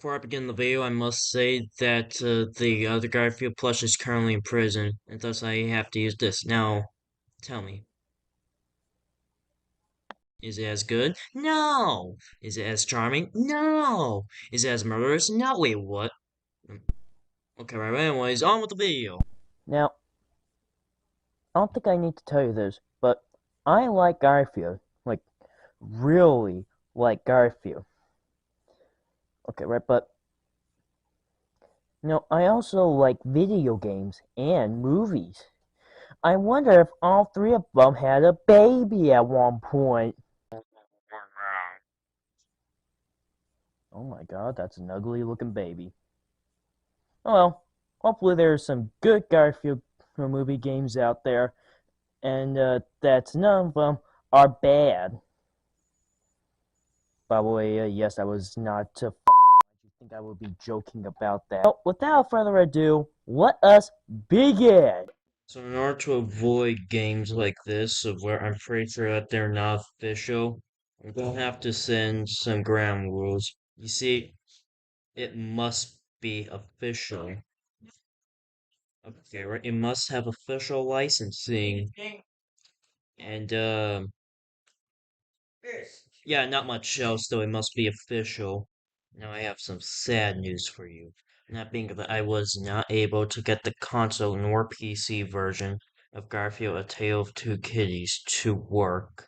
Before I begin the video, I must say that the other Garfield plush is currently in prison, and thus I have to use this. Now, tell me, is it as good? No! Is it as charming? No! Is it as murderous? No! Wait, what? Okay, right, anyways, on with the video! Now, I don't think I need to tell you this, but I like Garfield. Like, really like Garfield. Okay, right, but I also like video games and movies. I wonder if all three of them had a baby at one point. Oh my god, that's an ugly looking baby. Oh well, hopefully there's some good Garfield movie games out there, and that none of them are bad. By the way, yes, I was not to you think I would be joking about that. Well, without further ado, let us begin! So in order to avoid games like this, of where I'm pretty sure that they're not official, I'm gonna have to send some ground rules. You see, it must be official. Okay, right. It must have official licensing. And yeah, not much else though. It must be official. Now I have some sad news for you. That being that I was not able to get the console nor PC version of Garfield: A Tale of Two Kitties to work.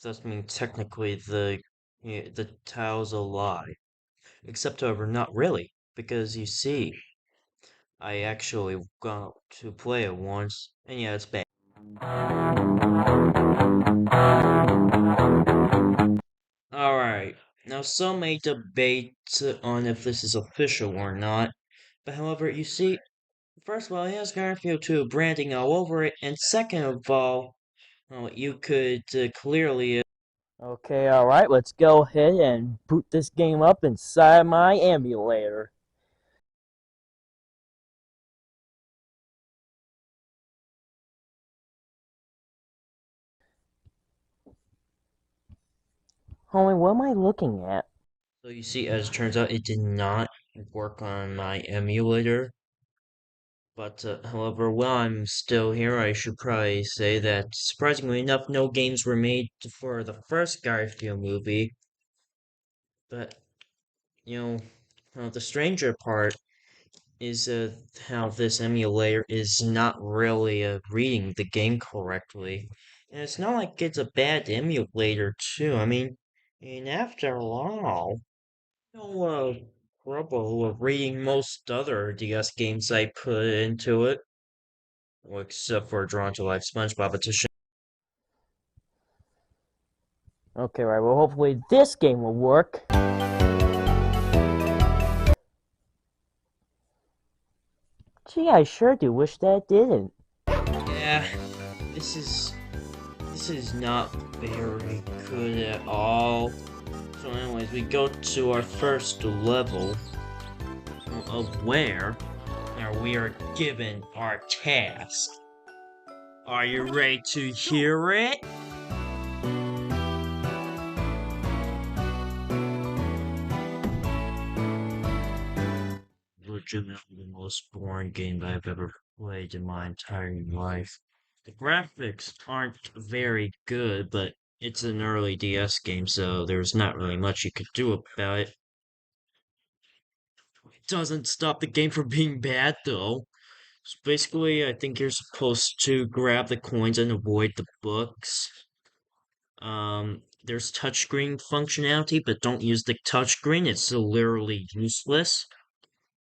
Thus mean technically the tile's a lie. Except however, not really, because you see, I actually got to play it once, and yeah, it's bad. Alright, now some may debate on if this is official or not, but however, you see, first of all, it has Garfield 2 branding all over it, and second of all, well, you could clearly. Okay, alright, let's go ahead and boot this game up inside my emulator. Homie, what am I looking at? So you see, as it turns out, it did not work on my emulator. But however, while I'm still here, I should probably say that surprisingly enough, no games were made for the first Garfield movie. But you the stranger part is how this emulator is not really reading the game correctly. And it's not like it's a bad emulator, too. I mean, after all, no trouble of reading most other DS games I put into it. Well, except for Drawn to Life SpongeBob Edition. Okay, right, well, hopefully this game will work. Gee, I sure do wish that it didn't. Yeah, this is this is not very good at all. So anyways, we go to our first level of where now we are given our task. Are you ready to hear it? Legitimately the most boring game that I've ever played in my entire life. The graphics aren't very good, but it's an early DS game, so there's not really much you could do about it. It doesn't stop the game from being bad, though. So basically, I think you're supposed to grab the coins and avoid the books. There's touchscreen functionality, but don't use the touchscreen. It's literally useless.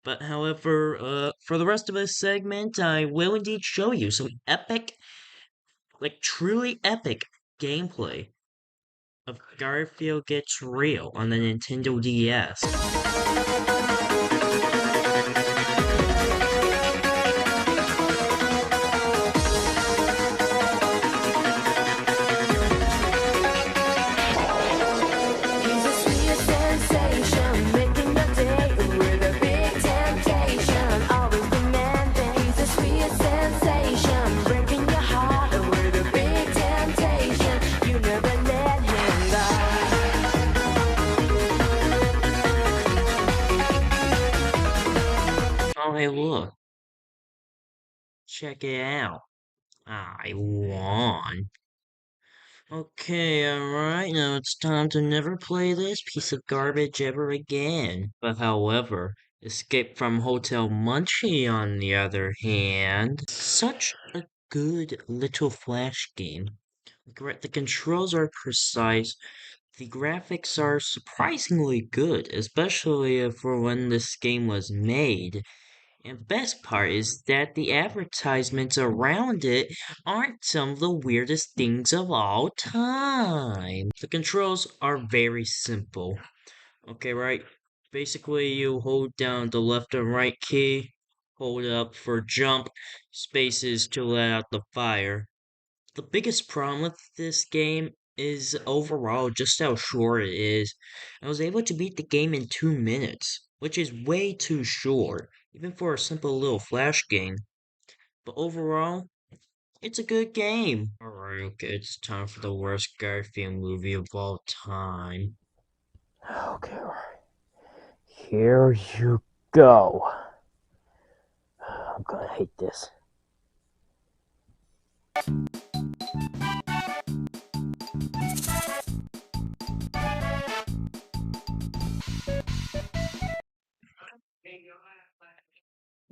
But however, for the rest of this segment, I will indeed show you some epic, like truly epic gameplay of Garfield Gets Real on the Nintendo DS. Hey, look, check it out. I won. Okay, alright, now it's time to never play this piece of garbage ever again. But however, Escape from Hotel Munchie, on the other hand, such a good little flash game. The controls are precise, the graphics are surprisingly good, especially for when this game was made. And best part is that the advertisements around it aren't some of the weirdest things of all time. The controls are very simple. Okay, right? Basically, you hold down the left and right key, hold up for jump, spaces to let out the fire. The biggest problem with this game is overall just how short it is. I was able to beat the game in 2 minutes, which is way too short, even for a simple little flash game. But overall, it's a good game. Alright, okay, it's time for the worst Garfield movie of all time. Okay, alright. Here you go. I'm gonna hate this.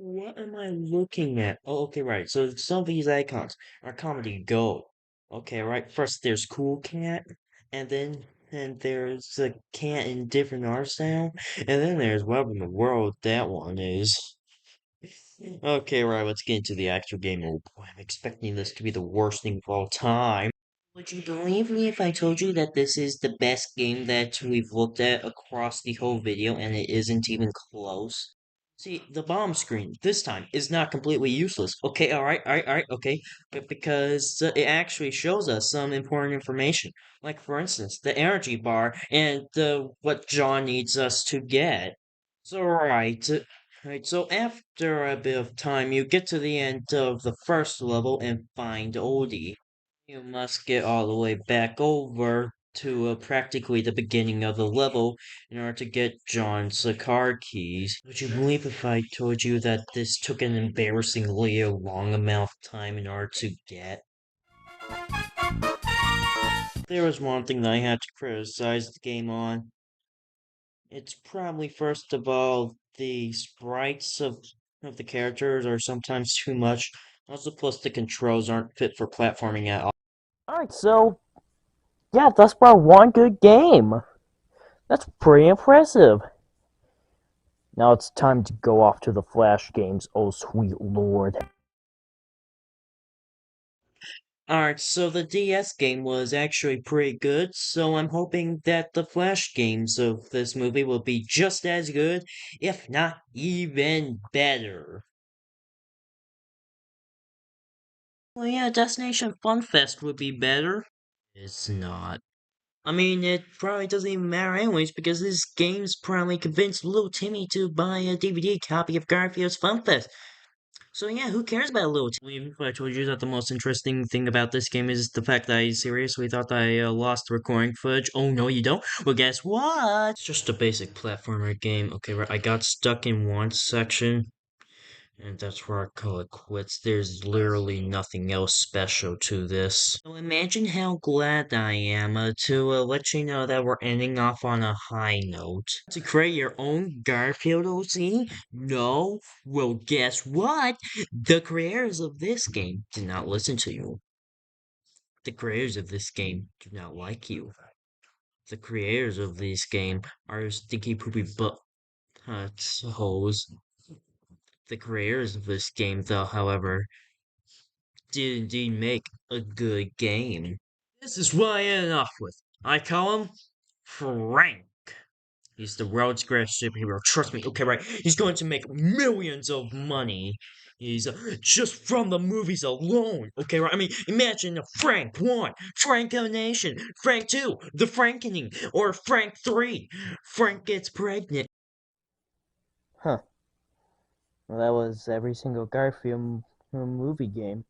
What am I looking at? Oh, okay, right. So some of these icons are comedy gold. Okay, right. First there's Cool Cat, and there's a cat in different art style, and then there's what in the world that one is. Okay, right. Let's get into the actual game. Oh boy, I'm expecting this to be the worst thing of all time. Would you believe me if I told you that this is the best game that we've looked at across the whole video and it isn't even close? See, the bomb screen this time is not completely useless. Okay, alright, okay. But because it actually shows us some important information. Like, for instance, the energy bar and what John needs us to get. So, right, so after a bit of time, you get to the end of the first level and find Odie. You must get all the way back over to practically the beginning of the level in order to get John's car keys. Would you believe if I told you that this took an embarrassingly long amount of time in order to get? There was one thing that I had to criticize the game on. It's probably first of all the sprites of the characters are sometimes too much. Also, plus the controls aren't fit for platforming at all. Alright, so, yeah, that's about one good game. That's pretty impressive. Now it's time to go off to the Flash games, oh sweet lord. Alright, so the DS game was actually pretty good, so I'm hoping that the Flash games of this movie will be just as good, if not even better. Well, yeah, Destination Fun Fest would be better. It's not. I mean, it probably doesn't even matter anyways, because this game's probably convinced little Timmy to buy a DVD copy of Garfield's Fun Fest. So yeah, who cares about Little Timmy? Even if I told you that the most interesting thing about this game is the fact that I seriously thought that I lost the recording footage. Oh no, you don't? Well, guess what? It's just a basic platformer game. Okay, right. I got stuck in one section, and that's where I call it quits. There's literally nothing else special to this. So imagine how glad I am to let you know that we're ending off on a high note. To create your own Garfield OC? No? Well, guess what? The creators of this game did not listen to you. The creators of this game do not like you. The creators of this game are stinky poopy butt hoes. The creators of this game, though, however, did indeed make a good game. This is what I ended off with. I call him Frank. He's the world's greatest superhero. Trust me. Okay, right. He's going to make millions of money. He's just from the movies alone. Okay, right. I mean, imagine Frank 1, Franco-Nation, Frank 2, The Frankening, or Frank 3. Frank gets pregnant. Huh. Well, that was every single Garfield movie game.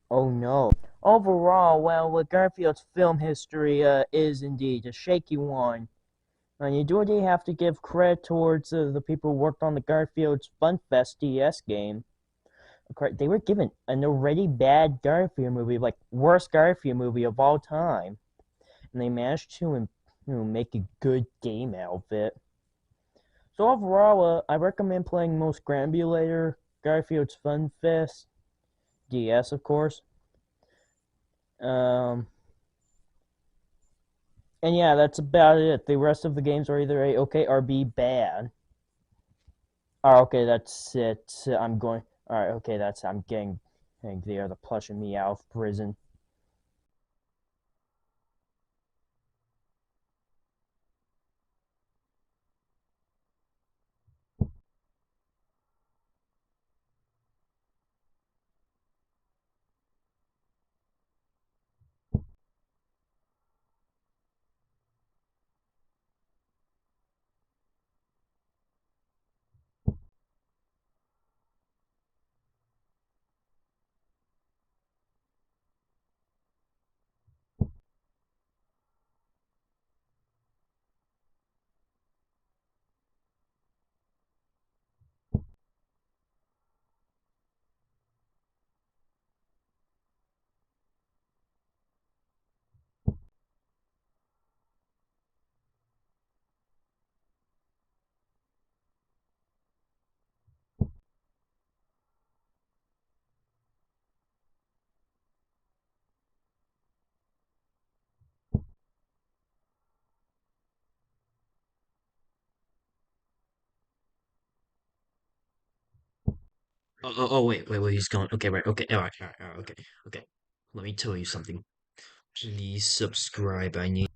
Oh no. Overall, well, Garfield's film history is indeed a shaky one. And you do really have to give credit towards the people who worked on the Garfield's Fun Fest DS game. They were given an already bad Garfield movie, like worst Garfield movie of all time, and they managed to make a good game out of it. So overall, I recommend playing most Grambulator, Garfield's Fun Fest, DS of course. Um, and yeah, that's about it. The rest of the games are either A okay or B bad. Oh, okay, that's it. I'm going. All right, okay, that's I'm getting. They are the plushing me out of prison. Wait, he's gone. Okay, right, okay, all right, okay. Let me tell you something. Please subscribe. I need